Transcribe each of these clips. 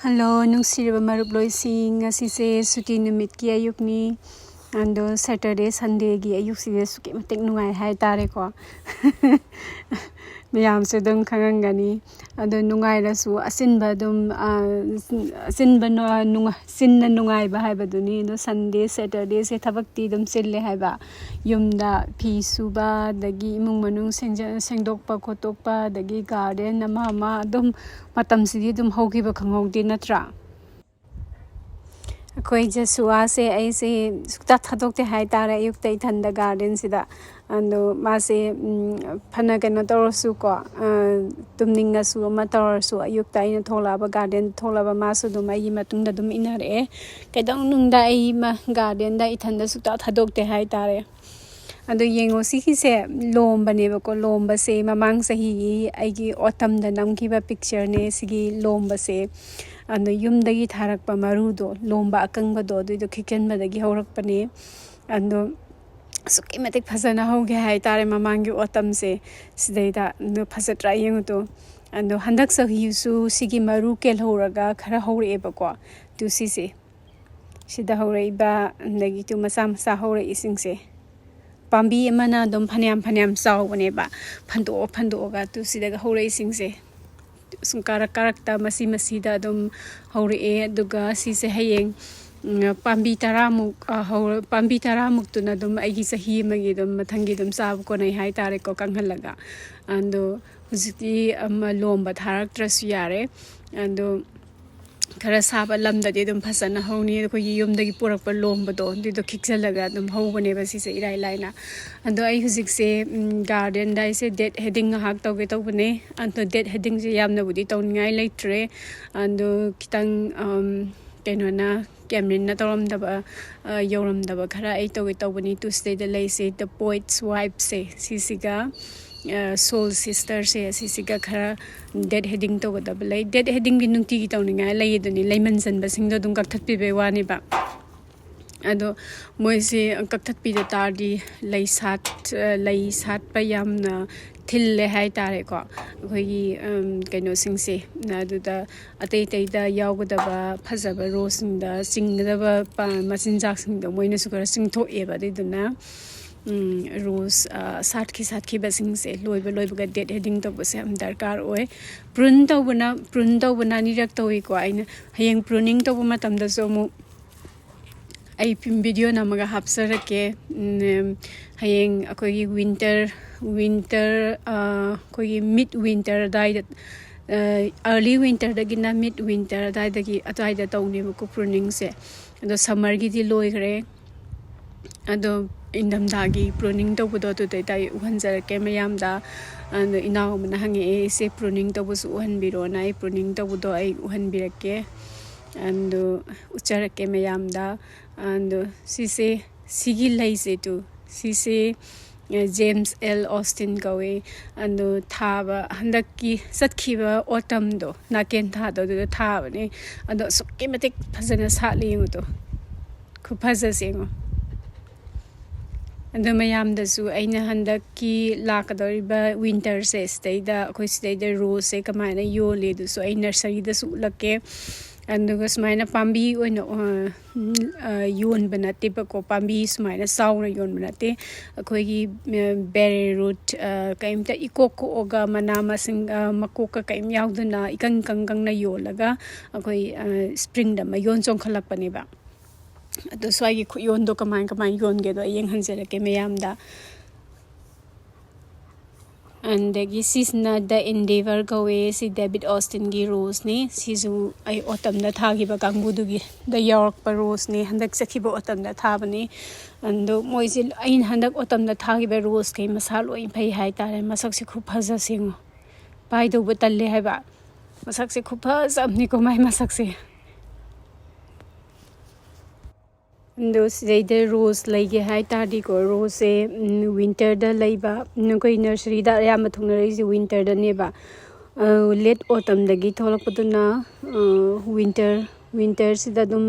Hello, nungsiriba maruploising asise suti numitki ayukni ando Saturday Sunday gi ayukside suki matik nungai hai tare ko miyam se dum khangangani ado nungai rasu asinba dum asinba no sinna nungai ba hai baduni no Sunday Saturday se thabakti dum sille hai ba yumda phi suba dagi imung manung sengdokpa khotokpa dagi garden ama dum matam sidi dum hogi ba khangongdi natra koi jasua se ai se sukta thadok te hai tara yuk te thanda garden sida ando ma se phana kana tor su ko tumninga su ma tor su ayuk ta ina thola ba garden thola ba ma su dum ai matung da dum inare kedong nung da ai ma garden da ithanda sukta thadok te hai tare ando yengo si se lomba ne ba ko lomba se mamang sahi ai gi autumn da namki ba picture ne sigi lomba se ando yumdagi tharakpa marudo lomba akangba do do kitchen dagi horakpane ando suki matik phasana hoge hai tare mamangi autumn se sidaida no phasatra yenguto ando handak sahi su sigi maru kel horaga khara hore ba ko tu si se sida hore ba dagi tu masa hore ising se pambi mana dom phanyam saw bane ba phando ga tu sidaga hore ising se sungkara karakta masi da dum hore aduga si se hayeng pambi taramuk tu na dum aigi sahi magi dum mathangi dum sab ko nai hai tare ko kanghalaga ando huziti lomba tharak trasu yare ando khara saba lamda de dum phasana honi ko yumdagi purak pa lomba do di do khiksalaga dum hobane ba si se irai laina ando ai hujik se garden dai se dead heading hak tawge tawbane ando dead heading se yamna budi tawningai leitre ando kitang kenona camera na tawram daba yoram daba khara ai tawge tawbani Tuesday da lei se the poet's wife se sisiga soul sister se sisiga khara dead heading to da balai dead heading gi nungti gi tawninga lai duni layman san ba singdo dum kakthak pi be wani ba ado moise kakthak pi da tardi lai sat pa yamna thille hai tare ko khoi kaino singse na du da atei da yawgada phajaba rosing da singda ba machinjak sing da moina sukara singtho e ba de duna rose sat ki basing se loiba ga dead heading to bose am darkar oy prune to bana ni rak to ko aina hayeng pruning to ma tam da so mu ai pim video na maga hapsara ke hayeng akoi winter koi mid winter dai early winter da gina mid winter dai da gi atai da tawni ko pruning se ado summer gi di loi gre ado indam dagi pruning to budo to dai uhanjar ke mayam da and inaw mana hangi se pruning to bus uhan biro nai pruning to budo ai uhan birake and uchar ke mayam da and sigi lai se tu sise James L. Austin gawe and thaba handaki satkhiba autumn do naken tha do thaba ne ando sukematik phasana satli to khuphaza sengo and mayam da su aina handaki lakadoriba winter se stay da khoi stay da rose se kamaina yole du so ai nursery da su lake and smaina pambi oina yon banate ba ko pambi smaina sauna yon banate khoi gi berry root kaimta ikoko oga manama sing makoka kaim yauduna ikang na yolaga khoi spring da ma yon chong khalak pani ba ado swagi yon do kamai yon ge do yeng hanjera ke mayam da and the sisna the endeavor gawe si David Austin gi rose ne sizu ai autumn da thagi ba kangbu du gi the york pa rose ne handak sakhi ba autumn da thabani and moisil ain handak autumn da thagi ba rose ke masal oi phai hai tare masak se khu phaja singo pai do batalle hai ba masak se khu phaja amni ko mai masak se those the rose like hai tardi ko rose winter da laiba koi nursery da ya mathung ri winter da ne ba late autumn da gi tholak paduna winter sida dum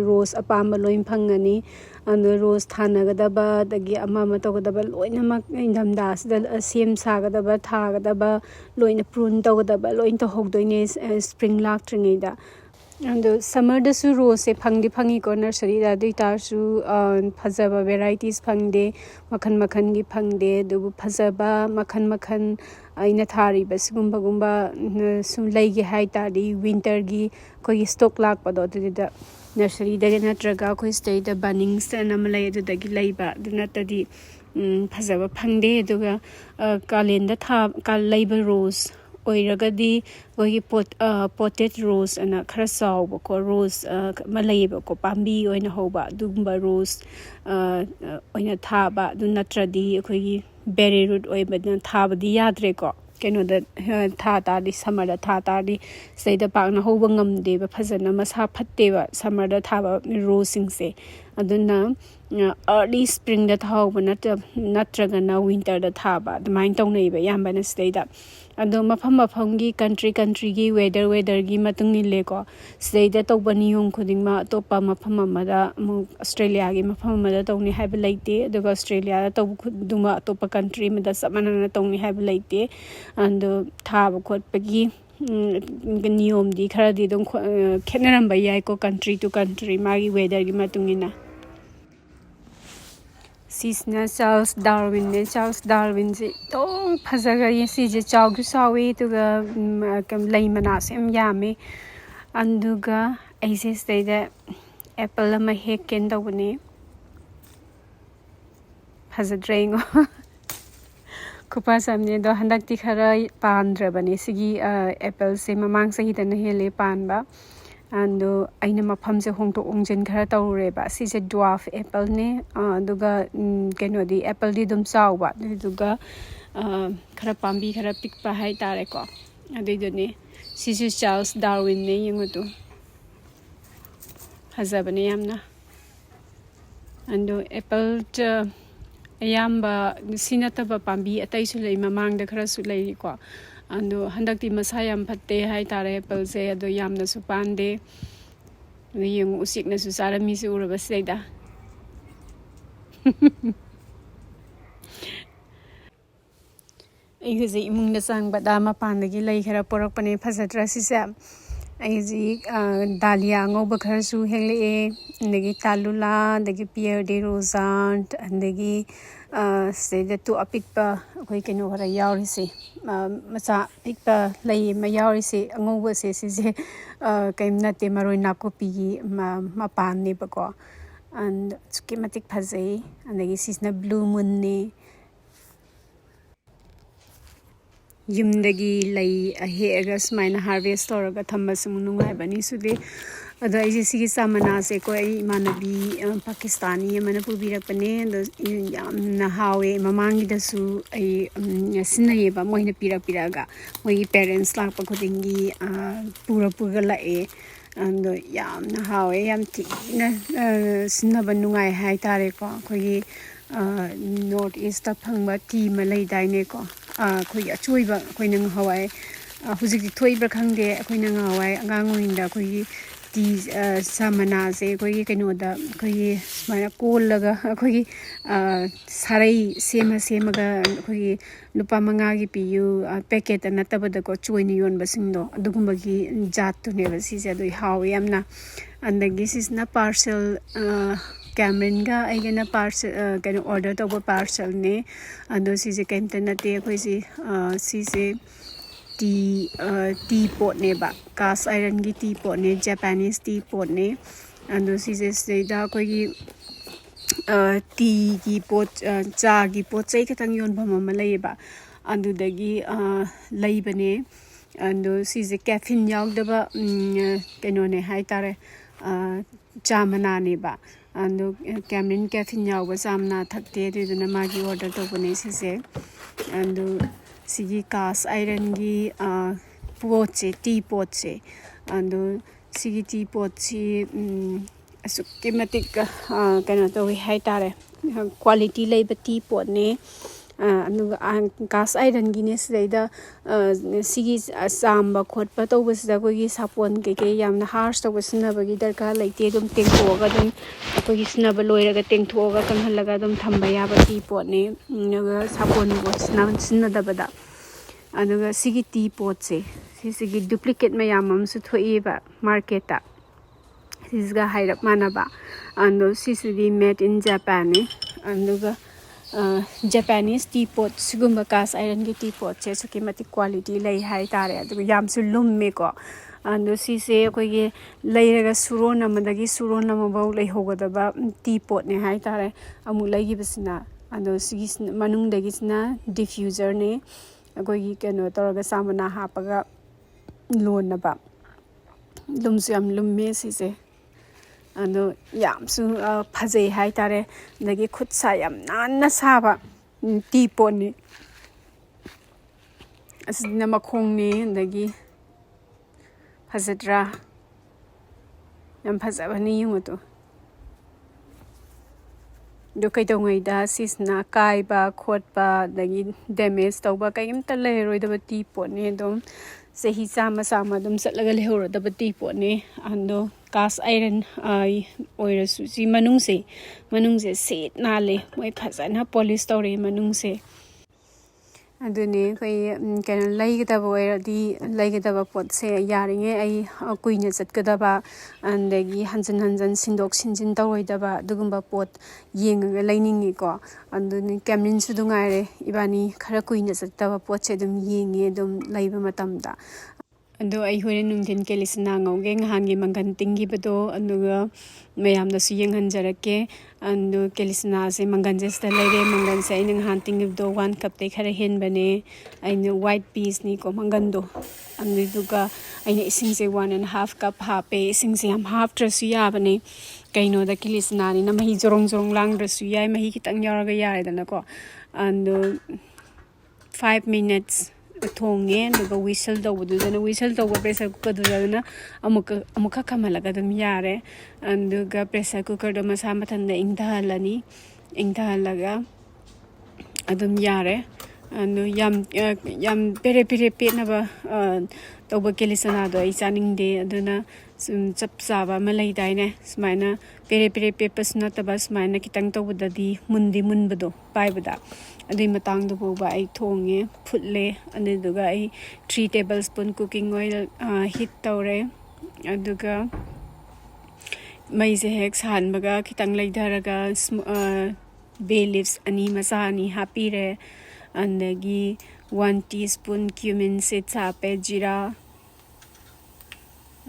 rose apamba loin phangani and rose thana ga da ba da gi ama to ga da ba loina mak indam da sida sem sa ga da ba tha ga da ba loina prune to ga da ba loin to hok doine spring lak tringi da And summer da su rose se phangi ko nursery da dui tar su phajaba varieties phangde makhan gi phangde du phajaba makhan aina thari bas gumba sum lei gi hai ta di winter gi ko stock lak pa do da nursery da na traga ko stay da bunnings na malai du da gi lei ba du na ta di phajaba phangde du ga kalenda tha kal labor rose oiragadi wagi potted rose ana khara sauba ko rose malayba ko pambi oina hoba dugumba rose oina thaba du natradi akhoi berry root oibadna thabadi yadre ko keno da tha ta di summer da tha ta di seida pakna hoba ngamde ba phajana masa phatte ba summer da thaba rose sing se aduna early spring da thauba natraga na winter da thaba admain tongnei ba yamba na seida ado mafam gi country gi weather gi matung ni le ko seida to bani yong khuding ma topa mafam amada Australia gi mafam amada tongni haiba leite aduga Australia da to duma topa country ma da samana na tongni haiba leite and thaba khot pagi niyom di khara di dong khenaram ba yai ko country to country magi weather gi matung ina Sisna Charles Darwin ne Charles Darwin si tong phajaga ye si je chawgu sawi tuga kam leimana sem yame anduga aise stay da apple ma hek ken dawne phajadrengo kupa samne do handak ti khara pandra bane sigi apple se mamang sahi da na hele panba and aina mafam se hongto ongjin khara tawre ba si se dwarf apple ne duga keno di apple di dum chaw ba duga khara pambi khara pikpa hai tare ko adai ne si se Charles Darwin ne yingutu hazabane yamna and apple ayamba sinataba pambi atai su lei mamang da khara su lei ko ando handakti masayam phatte hai tare apple se ado yamna su pande yung usik na su sarami su uraba seida Ihuzi imung da sang bada ma pandagi lei khara porak pane phasatra sisa aiji dalia ngoba khara su hele ndagi talula ndagi pierre de rosa ndagi seida tu apikpa koi keno khara yauri se macha pikpa lei ma yauri se ngoba se se kaimna te maroi nakopi gi ma pan ne bako and schematic phazai andagi sisna blue moon ne yumdagi lei ahega smaina harvest toraga thamba sumunungai bani sude ada isi sigi samana se ko ai manabi pakistani mana pubirak pane na hawe mamangi da su ai sinaye ba moina piraga moi parents lak pa khudingi pura la e and yam na hawe yam ti na sinaba nungai hai tare ko khoi north east ta phangba ti ma lei dai ne ko khoi achoiba khoi nang hawai hujik ti thoiba khangde khoi nang hawai angang winda khoi ti samana se khoi keno da khoi mara kol laga khoi sarai sema ga khoi lupa manga gi piyu packet na tabada ko choini yon basindo adugumba gi jat tu ne basi se do hawi amna andagi sisna parcel Cameron ga aigana parcel kind order to parcel ne ando si se kenta na te khoi si se teapot ne ba cast iron gi teapot ne Japanese teapot ne ando si se da khoi gi tea gi pot cha gi pot chai katang yon bama ma lei ba ando dagi lei bane ando si se caffeine yaw da ba keno ne hai tare chamana ne ba ando Cameron caffeine yaw ba samna thakte de na ma gi order to bane si se ando sigi cast iron gi pot che tea pot che ando sigi tea pot chi schematic kano to hai tare quality lei ba tea pot ne anu cast iron gi ne seida sigi samba khotpa to bas da ko gi sapon ke yamna harsh to basna ba gi darka leite dum tengthoga dum ko gi sna ba loiraga tengthoga kan halaga dum thamba ya ba tea pot ne naga sapon bo sna da bada anuga sigi tea pot se sigi duplicate mayam am su thoi ba market ta ꯁꯤꯁꯤꯒ ꯍꯥꯏꯔꯞ ꯃꯥꯟꯅꯕ ꯑꯗꯣ ꯁꯤꯁꯤꯗꯤ made in ꯖꯄꯥꯟꯅꯤ ꯑꯗꯨꯒ Japanese T ꯄꯣꯠ ꯁꯤꯒꯨꯝꯕ ꯀꯥꯁ ꯑꯥꯏꯔꯟꯒꯤ T ꯄꯣꯠꯁꯦ ꯑꯁꯨꯛꯀꯤ ꯃꯇꯤꯛ quality ꯂꯩ ꯍꯥꯏꯇꯥꯔꯦ ꯑꯗꯨꯒ ꯌꯥꯝꯁꯨ ꯂꯨꯝꯃꯦꯀꯣ ꯑꯗꯣ ꯁꯤꯁꯦ ꯑꯩꯈꯣꯏꯒꯤ ꯂꯩꯔꯒ ꯁꯨꯔꯣꯟ ꯑꯃꯗꯒꯤ ꯁꯨꯔꯣꯟ ꯑꯃꯐꯥꯎ ꯂꯩꯍꯧꯒꯗꯕ ꯇꯤ ꯄꯣꯠꯅꯦ ꯍꯥꯏꯇꯥꯔꯦ ꯑꯃꯨꯛ ꯂꯩꯈꯤꯕꯁꯤꯅ ꯑꯗꯣ ꯁꯤꯒꯤ ꯃꯅꯨꯡꯗꯒꯤꯁꯤꯅ ꯗꯤꯐ꯭ꯌꯨꯖꯔꯅꯦ ꯑꯩꯈꯣꯏꯒꯤ ꯀꯩꯅꯣ ꯇꯧꯔꯒ ꯆꯥ ꯃꯅꯥ ꯍꯥꯞꯄꯒ ꯂꯣꯟꯅꯕ ꯂꯨꯝꯁꯨ ꯌꯥꯝ ꯂꯨꯝꯃꯦ ꯁꯤꯁꯦ ꯑꯗꯣ ꯌꯥꯝꯁꯨ ꯐꯖꯩ ꯍꯥꯏꯇꯥꯔꯦ ꯑꯗꯒꯤ ꯈꯨꯠ ꯁꯥ ꯌꯥꯝ ꯅꯥꯟꯅ ꯁꯥꯕ ꯇꯤ ꯄꯣꯠꯅꯤ ꯑꯁꯤꯅ ꯃꯈꯣꯡꯅꯤ ꯑꯗꯒꯤ ꯐꯖꯗ꯭ꯔꯥ ꯌꯥꯝ ꯐꯖꯕꯅꯤ ꯌꯦꯡꯉꯨꯇꯨ ꯑꯗꯨ ꯀꯩꯗꯧꯉꯩꯗ ꯁꯤꯁꯤꯅ ꯀꯥꯏꯕ ꯈꯣꯠꯄ ꯑꯗꯒꯤ ꯗꯦꯃꯦꯖ ꯇꯧꯕ ꯀꯩꯝꯇ ꯂꯩꯔꯔꯣꯏꯗꯕ ꯇꯤ ꯄꯣꯠꯅꯤ ꯑꯗꯨꯝ ꯆꯍꯤ ꯆꯥꯝꯃ ꯑꯗꯨꯝ ꯆꯠꯂꯒ ꯂꯩꯍꯧꯔꯗꯕ ꯇꯤ ꯄꯣꯠꯅꯤ ꯑꯗꯣ ꯀꯥꯁ ꯑꯥꯏꯔꯟ ꯑꯣꯏꯔꯁꯨ ꯁꯤ ꯃꯅꯨꯡꯁꯦ ꯁꯦꯠ ꯅꯥꯜꯂꯦ ꯃꯣꯏ ꯐꯖꯅ ꯄꯣꯂꯤꯁ ꯇꯧꯔꯦ ꯃꯅꯨꯡꯁꯦ ꯑꯗꯨꯅꯦ ꯑꯩꯈꯣꯏ ꯀꯩꯅꯣ ꯂꯩꯒꯗꯕ ꯑꯣꯏꯔꯗꯤ ꯂꯩꯒꯗꯕ ꯄꯣꯠꯁꯦ ꯌꯥꯔꯤꯉꯩ ꯑꯩ ꯀꯨꯏꯅ ꯆꯠꯀꯗꯕ ꯑꯗꯒꯤ ꯍꯟꯖꯤꯟ ꯁꯤꯟꯗꯣꯛ ꯁꯤꯟꯖꯤꯟ ꯇꯧꯔꯣꯏꯗꯕ ꯑꯗꯨꯒꯨꯝꯕ ꯄꯣꯠ ꯌꯦꯡꯉꯒ ꯂꯩꯅꯤꯡꯉꯤꯀꯣ ꯑꯗꯨꯅꯤ ꯀꯦꯝꯂꯤꯟꯁꯨ ꯅꯨꯡꯉꯥꯏꯔꯦ ꯏꯕꯥꯅꯤ ꯈꯔ ꯀꯨꯏꯅ ꯆꯠꯇꯕ ꯄꯣꯠꯁꯦ ꯑꯗꯨꯝ ꯌꯦꯡꯉꯦ ꯑꯗꯨꯝ ꯂꯩꯕ ꯃꯇꯝꯗ ꯑꯗꯣ ꯑꯩ ꯍꯣꯔꯦꯟ ꯅꯨꯡꯊꯤꯟ ꯀꯦꯂꯤꯆꯅꯥ ꯉꯧꯒꯦ ꯅꯍꯥꯟꯒꯤ ꯃꯪꯒꯟ ꯇꯤꯡꯈꯤꯕꯗꯣ ꯑꯗꯨꯒ ꯃꯌꯥꯝꯗꯁꯨ ꯌꯦꯡꯍꯟꯖꯔꯛꯀꯦ ꯑꯗꯣ ꯀꯦꯂꯤꯆꯅꯥꯁꯦ ꯃꯪꯒꯟꯁꯦ ꯁꯤꯗ ꯂꯩꯔꯦ ꯃꯪꯒꯟꯁꯦ ꯑꯩꯅ ꯅꯍꯥꯟ ꯇꯤꯡꯈꯤꯕꯗꯣ 1 ꯀꯞꯇꯩ ꯈꯔ ꯍꯦꯟꯕꯅꯦ ꯑꯩꯅ ꯋꯥꯏꯠ ꯄꯤꯁꯅꯤꯀꯣ ꯃꯪꯒꯟꯗꯣ ꯑꯗꯨꯗꯨꯒ ꯑꯩꯅ ꯏꯁꯤꯡꯁꯦ 1.5 ꯀꯞ ꯍꯥꯞꯄꯦ ꯏꯁꯤꯡꯁꯦ ꯌꯥꯝ ꯍꯥꯞꯇ꯭ꯔꯁꯨ ꯌꯥꯕꯅꯦ ꯀꯩꯅꯣꯗ ꯀꯦꯂꯤꯆꯅꯥꯅꯤꯅ ꯃꯍꯤ ꯖꯣꯔꯣꯡ ꯂꯥꯡꯗ꯭ꯔꯁꯨ ꯌꯥꯏ ꯃꯍꯤ ꯈꯤꯇꯪ ꯌꯥꯎꯔꯒ ꯌꯥꯔꯦꯗꯅꯀꯣ ꯑꯗꯣ 5 minutes ꯊꯣꯡꯉꯦ ꯑꯗꯨꯒ ꯋꯤꯁꯜ ꯇꯧꯕꯗꯨꯗꯅ ꯋꯤꯁꯜ ꯇꯧꯕ ꯄ꯭ꯔꯦꯁꯔ ꯀꯨꯀꯔꯗꯨꯗꯅ ꯑꯃꯨꯛꯈꯛ ꯈꯥꯝꯍꯜꯂꯒ ꯑꯗꯨꯝ ꯌꯥꯔꯦ ꯑꯗꯨꯒ ꯄ꯭ꯔꯦꯁꯔ ꯀꯨꯀꯔꯗꯣ ꯃꯁꯥ ꯃꯊꯟꯇ ꯏꯪꯊꯍꯜꯂꯒ ꯑꯗꯨꯝ ꯌꯥꯔꯦ ꯑꯗꯨ ꯌꯥꯝ ꯄꯦꯔꯦ ꯄꯦꯠꯅꯕ ꯇꯧꯕ ꯀꯦꯂꯤꯆꯅꯥꯗꯣ ꯑꯩ ꯆꯥꯅꯤꯡꯗꯦ ꯑꯗꯨꯅ ꯁꯨꯝ ꯆꯞ ꯆꯥꯕ ꯑꯃ ꯂꯩꯗꯥꯏꯅꯦ ꯁꯨꯃꯥꯏꯅ ꯄꯦꯔꯦ ꯄꯦꯠꯄꯁꯨ ꯅꯠꯇꯕ ꯁꯨꯃꯥꯏꯅ ꯈꯤꯇꯪ ꯇꯧꯕꯗꯗꯤ ꯃꯨꯟꯕꯗꯣ ꯄꯥꯏꯕꯗ ꯑꯗꯨꯏ ꯃꯇꯥꯡꯗꯨ ꯐꯥꯎꯕ ꯑꯩ ꯊꯣꯡꯉꯦ ꯐꯨꯠꯂꯦ ꯑꯗꯨꯗꯨꯒ ꯑꯩ 3 tablespoon ꯀꯨꯀꯤꯡ ꯑꯣꯏꯜ ꯍꯤꯠ ꯇꯧꯔꯦ ꯑꯗꯨꯒ ꯃꯩꯁꯦ ꯍꯦꯛ ꯁꯥꯍꯟꯕꯒ ꯈꯤꯇꯪ ꯂꯩꯊꯔꯒ ꯕꯦ ꯂꯤꯞꯁ ꯃꯆꯥ ꯑꯅꯤ ꯍꯥꯞꯄꯤꯔꯦ ꯑꯗꯒꯤ 1 teaspoon cumin seeds ꯍꯥꯞꯄꯦ ꯖꯤꯔꯥ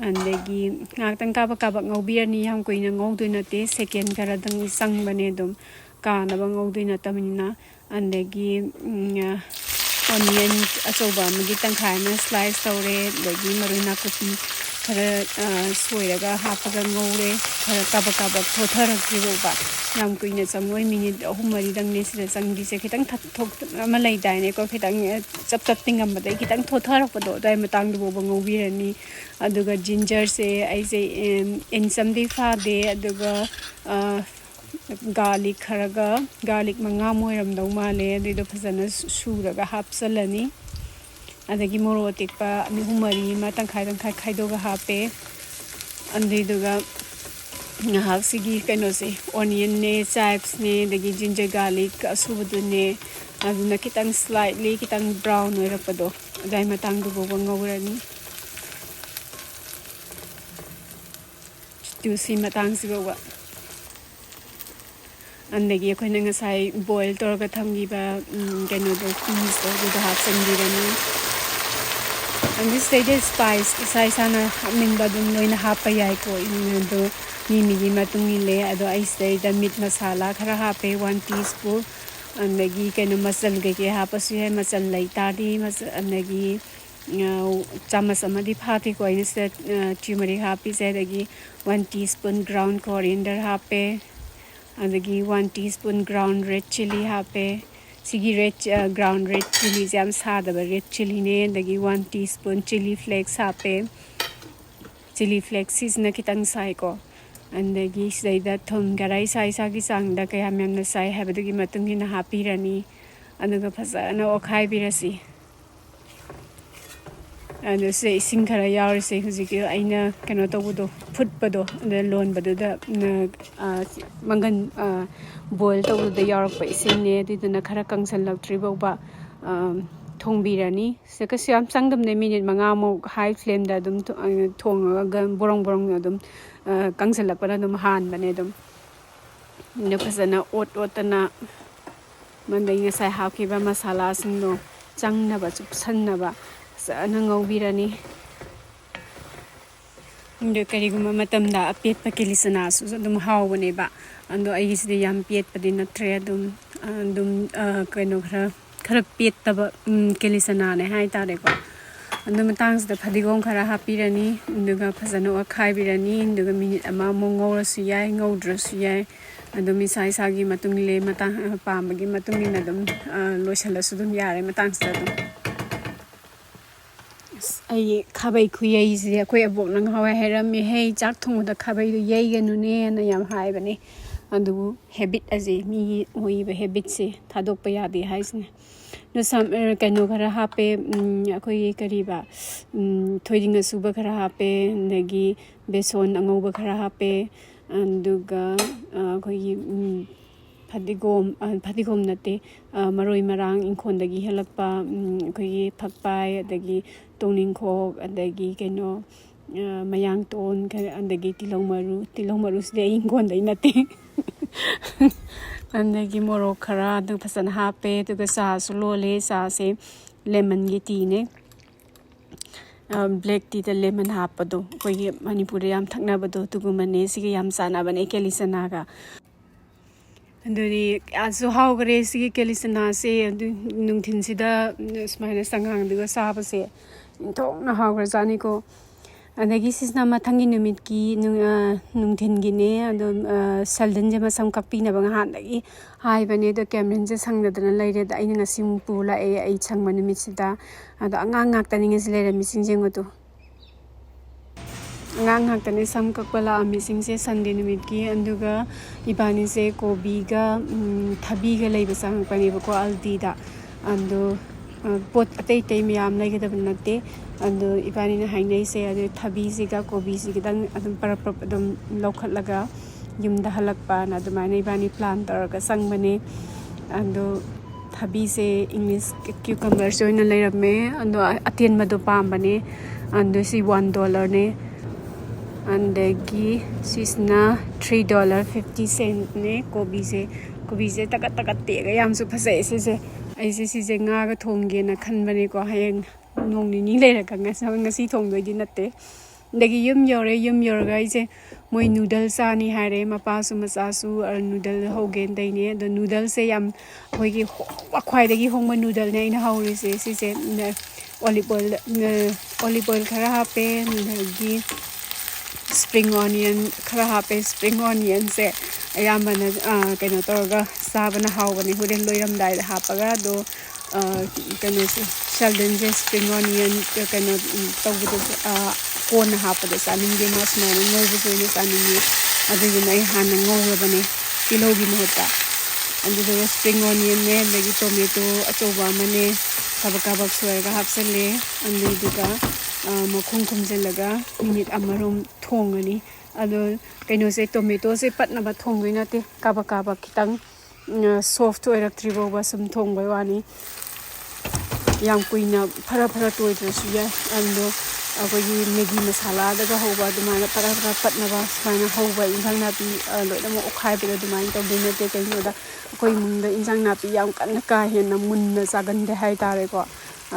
ꯑꯗꯒꯤ ꯉꯥꯏꯍꯥꯛꯇꯪ ꯀꯥꯕꯛ ꯉꯧꯕꯤꯔꯅꯤ ꯌꯥꯝ ꯀꯨꯏꯅ ꯉꯧꯗꯣꯏ ꯅꯠꯇꯦ ꯁꯦꯀꯦꯟ ꯈꯔꯗꯪ ꯆꯪꯕꯅꯦ ꯑꯗꯨꯝ ꯀꯥꯅꯕ ꯉꯧꯗꯣꯏ ꯅꯠꯇꯕꯅꯤ나 ꯑꯗꯒꯤ ꯑꯣꯅꯤꯌꯟ ꯑꯆꯧꯕ ꯑꯃꯒꯤ ꯇꯪꯈꯥꯏ ꯑꯃ ꯁ꯭ꯂꯥꯏꯁ ꯇꯧꯔꯦ ꯑꯗꯒꯤ ꯃꯔꯣꯏ ꯅꯥꯀꯨꯞꯄꯤ ꯈꯔ ꯁꯣꯏꯔꯒ ꯍꯥꯞꯄꯒ ꯉꯧꯔꯦ ꯈꯔ ꯀꯥꯕꯛ ꯊꯣꯠꯊꯔꯛꯇ꯭ꯔꯤꯐꯥꯎꯕ ꯌꯥꯝ ꯀꯨꯏꯅ ꯆꯪꯉꯣꯏ ꯃꯤꯅꯤꯠ 3-4ꯗꯪꯅꯦ ꯁꯤꯗ ꯆꯪꯗꯣꯏꯁꯦ ꯈꯤꯇꯪ ꯑꯃ ꯂꯩꯗꯥꯏꯅꯦꯀꯣ ꯈꯤꯇꯪ ꯆꯞ ꯇꯤꯡꯉꯝꯕꯗꯒꯤ ꯈꯤꯇꯪ ꯊꯣꯠꯊꯔꯛꯄꯗꯣ ꯑꯗꯨꯋꯥꯏ ꯃꯇꯥꯡꯗꯨꯐꯥꯎꯕ ꯉꯧꯕꯤꯔꯅꯤ ꯑꯗꯨꯒ ꯖꯤꯟꯖꯔꯁꯦ ꯑꯩꯁꯦ ꯏꯟꯆꯝꯗꯤ ꯐꯥꯗꯦ ꯑꯗꯨꯒ ꯒꯥꯔꯂꯤꯛ 5 ꯑꯣꯏꯔꯝꯗꯧ ꯃꯥꯜꯂꯦ ꯑꯗꯨꯏꯗꯣ ꯐꯖꯅ ꯁꯨꯔꯒ ꯍꯥꯞꯆꯜꯂꯅꯤ ꯑꯗꯒꯤ ꯃꯣꯔꯣꯛ ꯑꯇꯦꯛꯄ 2-3 ꯑꯃ ꯇꯪꯈꯥꯏ ꯈꯥꯏꯗꯣꯛꯑꯒ ꯍꯥꯞꯄꯦ ꯑꯗꯨꯏꯗꯨꯒ ꯉꯥꯏꯍꯥꯛ ꯁꯤꯒꯤ ꯀꯩꯅꯣꯁꯦ ꯑꯣꯅꯤꯌꯟꯅꯦ ꯆꯥꯏꯞꯁꯅꯦ ꯑꯗꯒꯤ ꯖꯤꯟꯖꯔ ꯒꯥꯔꯂꯤꯛ ꯑꯁꯨꯕꯗꯨꯅꯦ ꯑꯗꯨꯅꯈꯤꯇꯪ ꯁ꯭ꯂꯥꯏꯠꯂꯤ ꯈꯤꯇꯪ ꯕ꯭ꯔꯥꯎꯟ ꯑꯣꯏꯔꯛꯄꯗꯣ ꯑꯗꯨꯋꯥꯏ ꯃꯇꯥꯡꯗꯨꯐꯥꯎꯕ ꯉꯧꯔꯅꯤ ꯁꯤ ꯃꯇꯥꯡꯁꯤꯐꯥꯎꯕ ꯑꯗꯒꯤ ꯑꯩꯈꯣꯏꯅ ꯉꯁꯥꯏ ꯕꯣꯏꯜ ꯇꯧꯔꯒ ꯊꯝꯈꯤꯕ ꯀꯩꯅꯣꯗꯣ ꯄꯤꯁꯇꯣ ꯑꯗꯨꯗꯣ ꯍꯥꯞꯆꯤꯟꯕꯤꯔꯅꯤ ꯑꯗꯨ ꯁꯤꯗꯩꯗ ꯏꯁꯄꯥꯏꯁ ꯏꯁꯥꯅ ꯍꯥꯞꯅꯤꯡꯕ ꯑꯗꯨꯝ ꯂꯣꯏꯅ ꯍꯥꯞꯄ ꯌꯥꯏꯀꯣ ꯑꯗꯣ ꯃꯤꯒꯤ ꯃꯇꯨꯡ ꯏꯜꯂꯦ ꯑꯗꯣ ꯑꯩ ꯁꯤꯗꯩꯗ ꯃꯤꯠ ꯃꯁꯥꯂꯥ ꯈꯔ ꯍꯥꯞꯄꯦ 1 teaspoon ꯑꯗꯒꯤꯀꯩꯅꯣ ꯃꯆꯜ ꯀꯩꯀꯩ ꯍꯥꯞꯄꯁꯨ ꯌꯥꯏ ꯃꯆꯜ ꯂꯩꯇꯥꯔꯗꯤ ꯑꯗꯒꯤ ꯆꯥꯃꯁ ꯑꯃꯗꯤ ꯐꯥꯗꯦꯀꯣ ꯑꯩꯅ ꯁꯤꯗ ꯇ꯭ꯌꯨꯃꯔꯤꯛ ꯍꯥꯞꯄꯤꯁꯦ ꯑꯗꯒꯤ 1 teaspoon ꯒ꯭ꯔꯥꯎꯟ ꯀꯣꯔꯤꯌꯦꯟꯗꯔ ꯍꯥꯞꯄꯦ ꯑꯗꯒꯤ 1 teaspoon ꯒ꯭ꯔꯥꯎꯟ ꯔꯦꯗ ꯆꯤꯂꯤ ꯍꯥꯞꯄꯦ ꯁꯤꯒꯤ ꯒ꯭ꯔꯥꯎꯟ ꯔꯦꯗ ꯆꯤꯂꯤꯁꯦ ꯌꯥꯝ ꯁꯥꯗꯕ ꯔꯦꯗ ꯆꯤꯂꯤꯅꯦ ꯑꯗꯒꯤ 1 teaspoon ꯆꯤꯂꯤ ꯐ꯭ꯂꯦꯛꯁ ꯍꯥꯞꯄꯦ ꯆꯤꯂꯤ ꯐ꯭ꯂꯦꯛꯁ ꯁꯤꯁꯤꯅ ꯈꯤꯇꯪ ꯁꯥꯏꯀꯣ ꯑꯗꯒꯤ ꯁꯤꯗꯩꯗ ꯊꯨꯝ ꯈꯔ ꯏꯁꯥꯒꯤ ꯆꯥꯡꯗ ꯀꯌꯥꯝ ꯌꯥꯝꯅ ꯆꯥꯏ ꯍꯥꯏꯕꯗꯨꯒꯤ ꯃꯇꯨꯡ ꯏꯟꯅ ꯍꯥꯞꯄꯤꯔꯅꯤ ꯑꯗꯨꯒ ꯐꯖꯅ ꯑꯣꯠꯈꯥꯏꯕꯤꯔꯁꯤ ꯑꯗꯨ ꯁꯤꯗ ꯏꯁꯤꯡ ꯈꯔ ꯌꯥꯎꯔꯤꯁꯦ ꯍꯧꯖꯤꯛꯀꯤ ꯑꯩꯅ ꯀꯩꯅꯣ ꯇꯧꯕꯗꯣ ꯐꯨꯠꯄꯗꯣ ꯑꯗ ꯂꯣꯟꯕꯗꯨꯗ ꯃꯪꯒꯟ ꯕꯣꯏꯜ ꯇꯧꯕꯗꯨꯗ ꯌꯥꯎꯔꯛꯄ ꯏꯁꯤꯡꯅꯦ ꯑꯗꯨꯗꯨꯅ ꯈꯔ ꯀꯪꯁꯜꯂꯛꯇ꯭ꯔꯤ ꯐꯥꯎꯕ thongbirani se ka siam sangdam ne minute manga mo high flame da dum thonga borong borong dum kangsalakpana dum han bane dum ne phasana otana mandai nga sai hapki ba masala sing no changna ba chup sanna ba sa na ngobirani inde kariguma matamda apet pa kelichana su dum hawbane ba ando ai sidi yam pet padi na tre dum kaino khara pet taba kelichana ne hai tare ko ando matang sida phadigom khara hapirani induga phasana wa khaibirani induga minute ama mo ngawrasu yai ngawdrasu yai ando mi sai sagi matung le matang pambagi matung ina dum loisalasu dum yare matang sida dum ai khabai khuyai si akoi abok nang hawai heram mi hei chak thong da khabai du yai ganu ne na yam hai bane adu habit aje mi hoi ba habit se thadok pa ya de hai sne no sam kanu khara hape akoi kariba thoiding suba khara hape nagi beson angoba khara hape anduga akoi Padigom nate maroi marang inkhondagi helakpa akoi phakpai adagi toning khok adagi keno mayang ton adagi tilong maru se inkhondai nate andagi morok khara du phasan hape duga sa sulole sa se lemon gi tea ne black tea da lemon hapado koi manipur yam thakna bado tugumane sigi yam sana bane kelichana ga anduri aso hawgre sigi kelichana se nungthin sida smaina sangang duga saba se thongna hawgra jani ko adagi sisna mathangi numit ki nungthin gi ne ado saldan je masam kakpi na bang han dagi hai bane do camera je sangdadana leire da aina ngasi pula ai changma numit sida ado angang ngak tani ngasi leire mising jengo to ngang hak tani sam kakpala mising se Sunday numit ki anduga ibani se kobi ga thabi ga leiba sang pani ko aldi da ando pot atei tei miyam lai ga nate ando ibani na hainai se adu thabi si ga kobi si ga dang adum parap adum lokhat laga yumda halakpa na adumai ibani plan tar ga sang bane ando thabi se English cucumber joina leirame ando aten madu pam bane ando si $1 ne andagi sisna $3.50 ne kobi se takat te ga yam su phasai se ai se nga ga thongge na khanbane ko hayeng nong ni leira ka ngasi thongdoi di natte dagi yum yor ga ise moi noodles ani hare mapa su macha su noodle hogen dai ne the noodles se yam hoi gi khwai dagi hongma noodle ne ina hauri se olive oil khara hape dagi spring onion khara hape spring onion se ayambana kaino torga sabana hawbani huren loiram dai hapaga do kaino shalden je spring onion kaino tawbudu kon hapade saninge mas na ngobu soine saninge adigi nai hana ngowabane kilogi mohta andi do spring onion ne legi tomato achoba mane kabak soega hapsale andi duga makhung khumjelaga minute amarom thongani ado kaino se tomato se patna ba thongoi na te kaba kitang soft oirak tribo ba sum thongbai wani yang kuina phara toy su ya ando akogi megi masala daga hoba dumana para patna ba sana hoba injang na pi loida mo okhai bi dumana to bine te kaino da koi mungda injang na pi yang kan ka hen na munna sagan de hai tare ko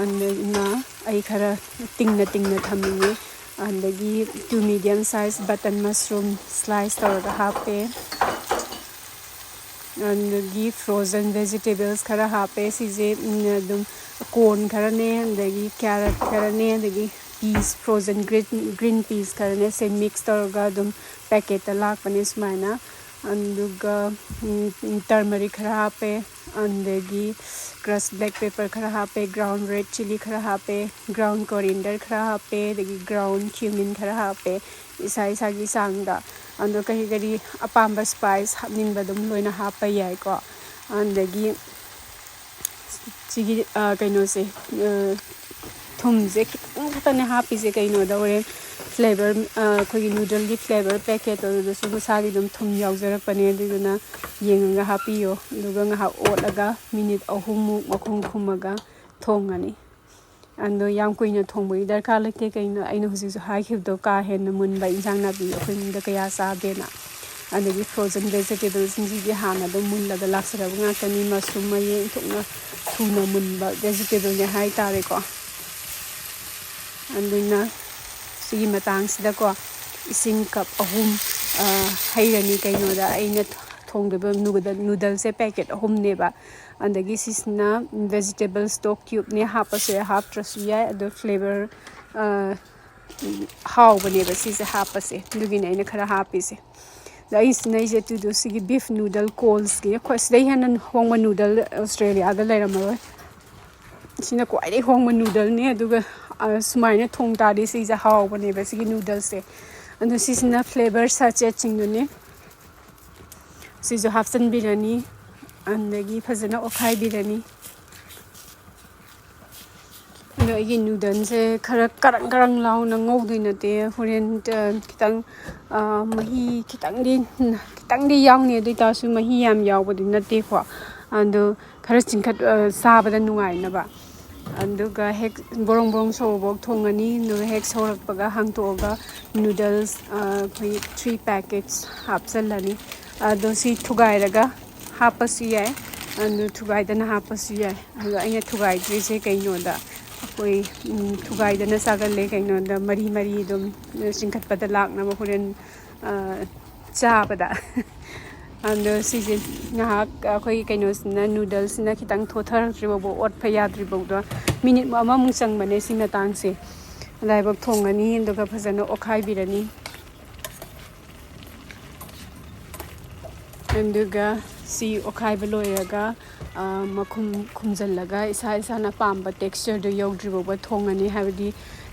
ande na ai khara tingna thamini andagi 2 medium size button mushroom slice tawra hape andagi frozen vegetables khara hape sije dum corn khara ne andagi carrot khara ne andagi peas frozen green peas khara ne se mix tawra dum packet lak pane smaina anduga turmeric khara hape andagi crushed black pepper khara hape ground red chili khara hape ground coriander khara hape dagi ground cumin khara hape isa gi sangda ando kari apamba spice hapning badum loina hapa yai ko andagi chigi kaino se thum je kitane hapi je kaino da ore flavor khoi noodle gi flavor packet do su sagi dum thum yaujara pane diguna yenga hapi yo duga nga otlaga minute ahum makhung khumaga thongani ando yam kuina thongbai darkar lekte kaina aina husi hai khibdo ka hen munba injang na bi khoi da kaya sa dena and frozen vegetables in the hana the mulla the last of ngakani mushroom ye thukna thuna munba vegetable ne hai tare ko and na si matang sida ko ising cup ahum hairani kaino da aina thongdeba noodles packet ahum neba and the gisisna vegetable stock cube ne hapase half trasuya the flavor how baneba si se hapase dugina ina khara hapise the is nice to do see beef noodle calls ki course they han hong noodle Australia the later sina quite hong noodle ne aduga sumaina thong ta this is a how baneba si noodles se and this is na flavor such a ching ne si jo half san biryani and the phajana okhai biryani no igi noodles se khara karang law na ngau dui na te horen kitang mahi kitang di yang ne dui ta su mahi yam yaw ba di na te kho and khara chingkhat sa ba da nungai na ba and ga hek borong so bok thongani no hek sorak pa ga hang to ga noodles 3 packets hapsalani ado si thugai raga hapasu yai and thugai da na hapasu yai anga thugai je kai no da koi thugai da na sagal le kai no da mari dum singkhat pa da lak na ma horen cha ba da and season na koi kai no na noodles na kitang thothar tribo bo ot phaya tribo da minute ma ma mung sang mane si na tang se lai bak thongani ndo ga phajana okhai birani and ga si okhai baloyaga makhum khumjallaga isa na pamba texture do yogdribo ba thongani habdi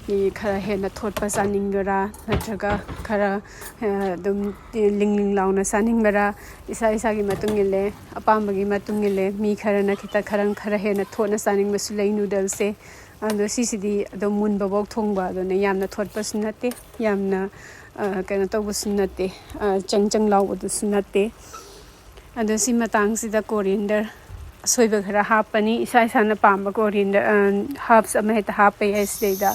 ni khara hena thotpa saningara natraga khara dum ling launa saningara isa gi matungile apamba gi matungile mi khara na kita khara hena thona saning masulai noodles se ando sisidi do mun babok thongba do ne yamna thotpa sunate yamna kana tawbu sunate chang law do sunate ando si matang sida coriander soiba khara hapani isa na pamba coriander herbs ama heta hape esda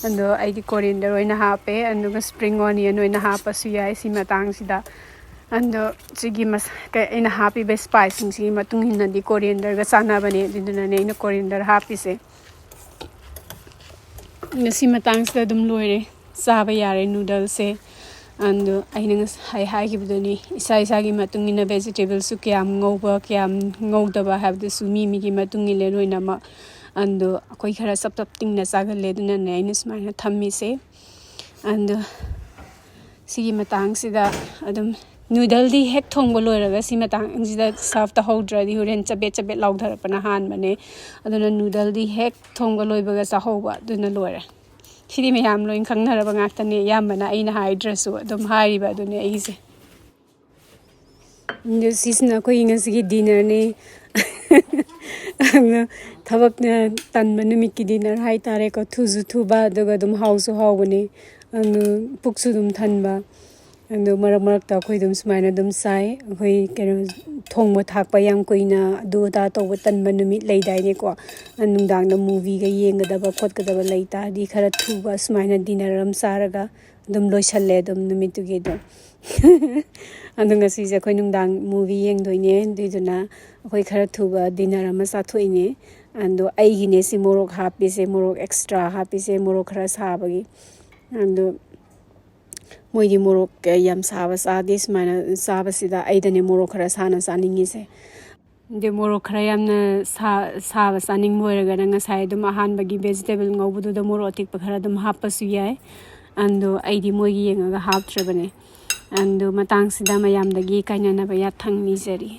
ando aidi coriander oina hape ando spring onion oina hapa su yai si matang sida ando sigi mas ka ina happy be spicing si matung hinna di coriander ga sana bane dinduna ne ina coriander happy se si matang sida dum loire saba yare noodles se and aina hai gibdoni isa gi matung ina vegetables su kyam ngauba have the sumi mi gi matung ile loina ma and akoi khara sap ting na sagal le duna ne aina smaina thammi se and sigi matang sida adum noodle di hek thongbo loiraga si matang sida serve ta hodra di horen chabe law dhar pana han mane aduna noodle di hek thongbo loibaga sa hoba duna loira sidi me yam loin khangnara ba ngakta ne yam bana aina hydra so adum hari ba dune aise this na ko inga sigi dinner ne thabak na tan manumi ki dinner hai tare ko thu ba daga dum house bane and puksu dum thanba and marak ta khoi dum smaina dum sai khoi kero thongba thakpa yang koina du da to tan manumi leidai ne ko nungdang na movie ga yenga da ba khot ka da ba leita di khara thu ba smaina dinner ram saraga dum loisalle dum numi tu ge do andunga si je khoi nungdang movie yeng doine duiduna khoi khara thu ba dinner ama sa thoine ando aigi ne si morok happy se morok extra happy se morok khara sabagi ando moidi morok yam saba sa this mana saba sida aidane morok khara sana saningi se de morok khara yamna saba saning moiraga nga sai dum ahan bagi vegetable ngaubudu da morok tik pa khara dum hapasu yai ando aidi moigi yenga haptre bane ando matang sida mayam dagi kaina na ba ya thang ni jari